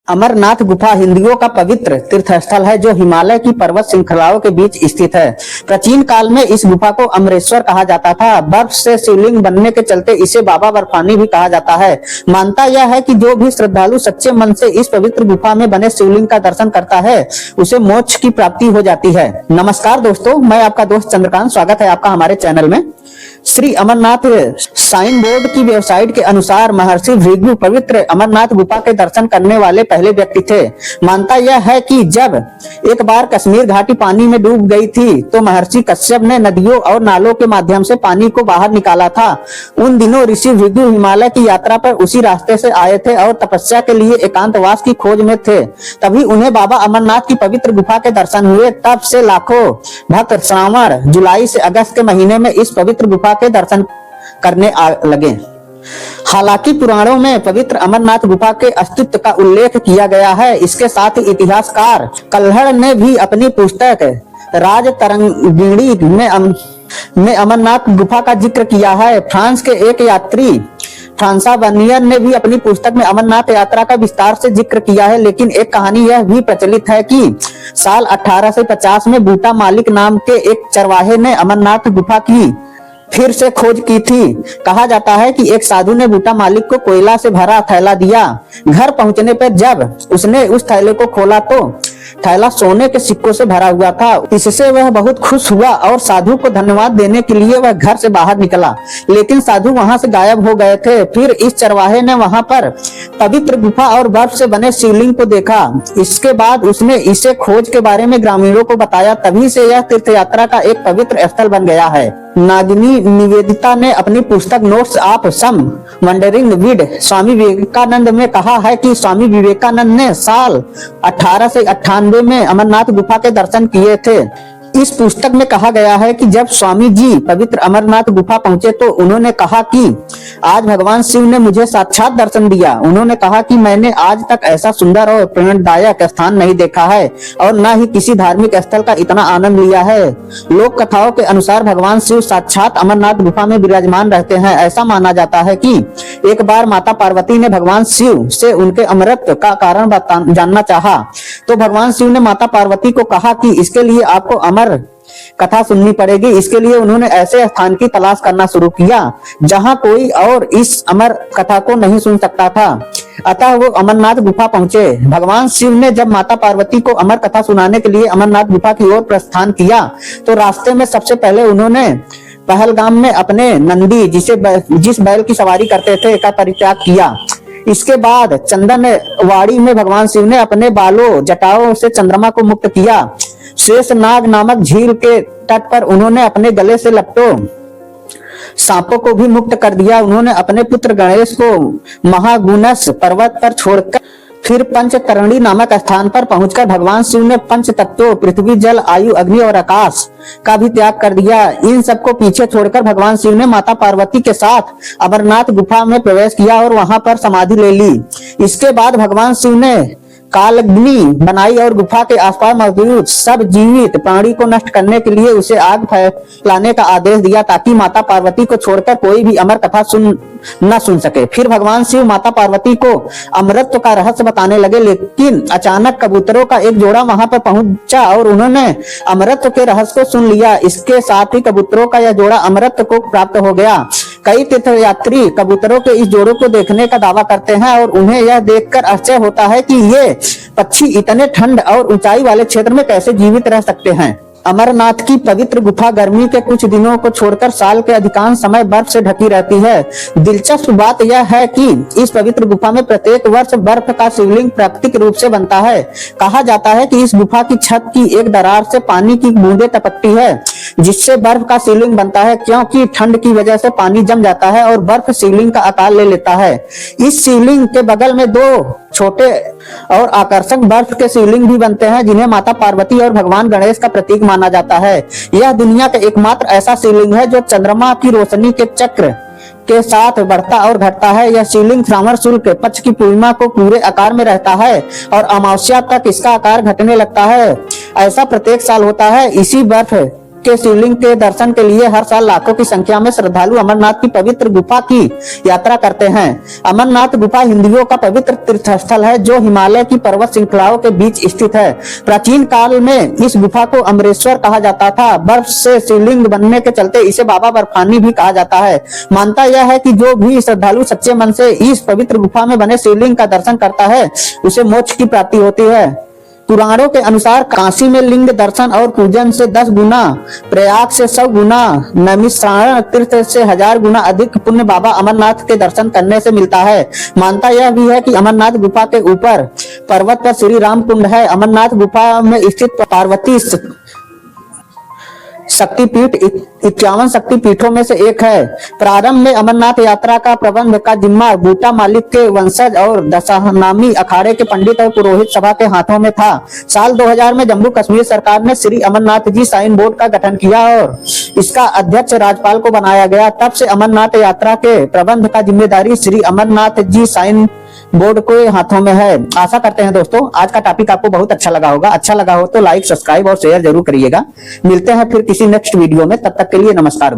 अमरनाथ गुफा हिंदुओं का पवित्र तीर्थस्थल है जो हिमालय की पर्वत श्रृंखलाओं के बीच स्थित है। प्राचीन काल में इस गुफा को अमरेश्वर कहा जाता था। बर्फ से शिवलिंग बनने के चलते इसे बाबा बर्फानी भी कहा जाता है। मानता यह है कि जो भी श्रद्धालु सच्चे मन से इस पवित्र गुफा में बने शिवलिंग का दर्शन करता है उसे मोक्ष की प्राप्ति हो जाती है। नमस्कार दोस्तों, मैं आपका दोस्त चंद्रकांत, स्वागत है आपका हमारे चैनल में। श्री अमरनाथ साइन बोर्ड की वेबसाइट के अनुसार महर्षि भृगु पवित्र अमरनाथ गुफा के दर्शन करने वाले पहले व्यक्ति थे। मानता यह है कि जब एक बार कश्मीर घाटी पानी में डूब गई थी तो महर्षि कश्यप ने नदियों और नालों के माध्यम से पानी को बाहर निकाला था। उन दिनों ऋषि भृगु हिमालय की यात्रा पर उसी रास्ते से आए थे और तपस्या के लिए एकांतवास की खोज में थे। तभी उन्हें बाबा अमरनाथ की पवित्र गुफा के दर्शन हुए। तब से लाखों भक्त श्रावण, जुलाई से अगस्त के महीने में इस पवित्र गुफा के दर्शन करने लगे। हालांकि पुराणों में पवित्र अमरनाथ गुफा के अस्तित्व का उल्लेख किया गया है। इसके साथ ही इतिहासकार कल्हड़ ने भी अपनी पुस्तक राजतरंगिणी में अमरनाथ गुफा का जिक्र किया है। फ्रांस के एक यात्री फ्रांसा बर्नियर ने भी अपनी पुस्तक में अमरनाथ यात्रा का विस्तार से जिक्र किया है। लेकिन एक कहानी यह भी प्रचलित है कि साल 1850 में बूटा मालिक नाम के एक चरवाहे ने अमरनाथ गुफा की फिर से खोज की थी। कहा जाता है कि एक साधु ने बूटा मालिक को कोयला से भरा थैला दिया। घर पहुंचने पर जब उसने उस थैले को खोला तो थैला सोने के सिक्कों से भरा हुआ था। इससे वह बहुत खुश हुआ और साधु को धन्यवाद देने के लिए वह घर से बाहर निकला, लेकिन साधु वहां से गायब हो गए थे। फिर इस चरवाहे ने वहां पर पवित्र गुफा और बर्फ से बने शिवलिंग को देखा। इसके बाद उसने इसे खोज के बारे में ग्रामीणों को बताया। तभी से यह तीर्थ यात्रा का एक पवित्र स्थल बन गया है। नागिनी निवेदिता ने अपनी पुस्तक नोट्स ऑफ सम वंडरिंग विड स्वामी विवेकानंद में कहा है कि स्वामी विवेकानंद ने साल 1898 में अमरनाथ गुफा के दर्शन किए थे। इस पुस्तक में कहा गया है कि जब स्वामी जी पवित्र अमरनाथ गुफा पहुंचे तो उन्होंने कहा कि आज भगवान शिव ने मुझे साक्षात दर्शन दिया। उन्होंने कहा कि मैंने आज तक ऐसा सुंदर और प्रेरणादायक स्थान नहीं देखा है और न ही किसी धार्मिक स्थल का इतना आनंद लिया है। लोक कथाओं के अनुसार भगवान शिव साक्षात अमरनाथ गुफा में विराजमान रहते हैं। ऐसा माना जाता है कि एक बार माता पार्वती ने भगवान शिव से उनके अमृत का कारण जानना चाहा तो भगवान शिव ने माता पार्वती को कहा कि इसके लिए आपको अमर कथा सुननी पड़ेगी। इसके लिए उन्होंने ऐसे स्थान की तलाश करना शुरू किया जहां कोई और इस अमर कथा को नहीं सुन सकता था। अतः वो अमरनाथ गुफा पहुंचे। भगवान शिव ने जब माता पार्वती को अमर कथा सुनाने के लिए अमरनाथ गुफा की ओर प्रस्थान किया तो रास्ते में सबसे पहले उन्होंने पहलगाम में अपने नंदी जिस बैल की सवारी करते थे का परित्याग किया। इसके बाद चंदनवाड़ी में भगवान शिव ने अपने बालों जटाओं से चंद्रमा को मुक्त किया। शेषनाग नामक झील के तट पर उन्होंने अपने गले से लपटो सांपों को भी मुक्त कर दिया। उन्होंने अपने पुत्र गणेश को महागुणस पर्वत पर छोड़कर फिर पंचतरणी नामक स्थान पर पहुंचकर भगवान शिव ने पंच तत्वों पृथ्वी, जल, आयु, अग्नि और आकाश का भी त्याग कर दिया। इन सबको पीछे छोड़कर भगवान शिव ने माता पार्वती के साथ अमरनाथ गुफा में प्रवेश किया और वहां पर समाधि ले ली। इसके बाद भगवान शिव ने कालग्नि बनाई और गुफा के आसपास मौजूद सब जीवित प्राणी को नष्ट करने के लिए उसे आग फैलाने का आदेश दिया ताकि माता पार्वती को छोड़कर कोई भी अमर कथा न सुन सके। फिर भगवान शिव माता पार्वती को अमृत का रहस्य बताने लगे, लेकिन अचानक कबूतरों का एक जोड़ा वहां पर पहुंचा और उन्होंने अमृत के रहस्य को सुन लिया। इसके साथ ही कबूतरों का यह जोड़ा अमृत को प्राप्त हो गया। कई तीर्थयात्री कबूतरों के इस जोड़े को देखने का दावा करते हैं और उन्हें यह देखकर आश्चर्य होता है कि ये पक्षी इतने ठंड और ऊंचाई वाले क्षेत्र में कैसे जीवित रह सकते हैं। अमरनाथ की पवित्र गुफा गर्मी के कुछ दिनों को छोड़कर साल के अधिकांश समय बर्फ से ढकी रहती है। दिलचस्प बात यह है कि इस पवित्र गुफा में प्रत्येक वर्ष बर्फ का शिवलिंग प्राकृतिक रूप से बनता है। कहा जाता है कि इस गुफा की छत की एक दरार से पानी की बूंदें टपकती है जिससे बर्फ का शिवलिंग बनता है। क्योंकि ठंड की वजह से पानी जम जाता है और बर्फ शिवलिंग का आकार ले लेता है। इस शिवलिंग के बगल में दो छोटे और आकर्षक बर्फ के शिवलिंग भी बनते हैं जिन्हें माता पार्वती और भगवान गणेश का प्रतीक माना जाता है। यह दुनिया का एकमात्र ऐसा शिवलिंग है जो चंद्रमा की रोशनी के चक्र के साथ बढ़ता और घटता है। यह शिवलिंग श्रावण शुक्ल पक्ष की पूर्णिमा को पूरे आकार में रहता है और अमावस्या तक इसका आकार घटने लगता है। ऐसा प्रत्येक साल होता है। इसी बर्फ के शिवलिंग के दर्शन के लिए हर साल लाखों की संख्या में श्रद्धालु अमरनाथ की पवित्र गुफा की यात्रा करते हैं। अमरनाथ गुफा हिंदुओं का पवित्र तीर्थस्थल है जो हिमालय की पर्वत श्रृंखलाओं के बीच स्थित है। प्राचीन काल में इस गुफा को अमरेश्वर कहा जाता था। बर्फ से शिवलिंग बनने के चलते इसे बाबा बर्फानी भी कहा जाता है। मानता यह है कि जो भी श्रद्धालु सच्चे मन से इस पवित्र गुफा में बने शिवलिंग का दर्शन करता है उसे मोक्ष की प्राप्ति होती है। पुराणों के अनुसार काशी में लिंग दर्शन और पूजन से 10 गुना, प्रयाग से 100 गुना, नैमिषारण्य तीर्थ से 1000 गुना अधिक पुण्य बाबा अमरनाथ के दर्शन करने से मिलता है। मानता यह भी है कि अमरनाथ गुफा के ऊपर पर्वत पर श्री राम कुंड है। अमरनाथ गुफा में स्थित पार्वती शक्तिपीठ 51 शक्तिपीठों में से एक है। प्रारंभ में अमरनाथ यात्रा का प्रबंध का जिम्मा बूटा मालिक के वंशज और दशानामी अखाड़े के पंडित और पुरोहित सभा के हाथों में था। साल 2000 में जम्मू कश्मीर सरकार ने श्री अमरनाथ जी साइन बोर्ड का गठन किया और इसका अध्यक्ष राज्यपाल को बनाया गया। तब से अमरनाथ यात्रा के प्रबंध का जिम्मेदारी श्री अमरनाथ जी साइन बोर्ड के हाथों में है। आशा करते हैं दोस्तों आज का टॉपिक आपको बहुत अच्छा लगा होगा। अच्छा लगा हो तो लाइक, सब्सक्राइब और शेयर जरूर करिएगा। मिलते हैं फिर किसी नेक्स्ट वीडियो में, तब तक के लिए नमस्कार।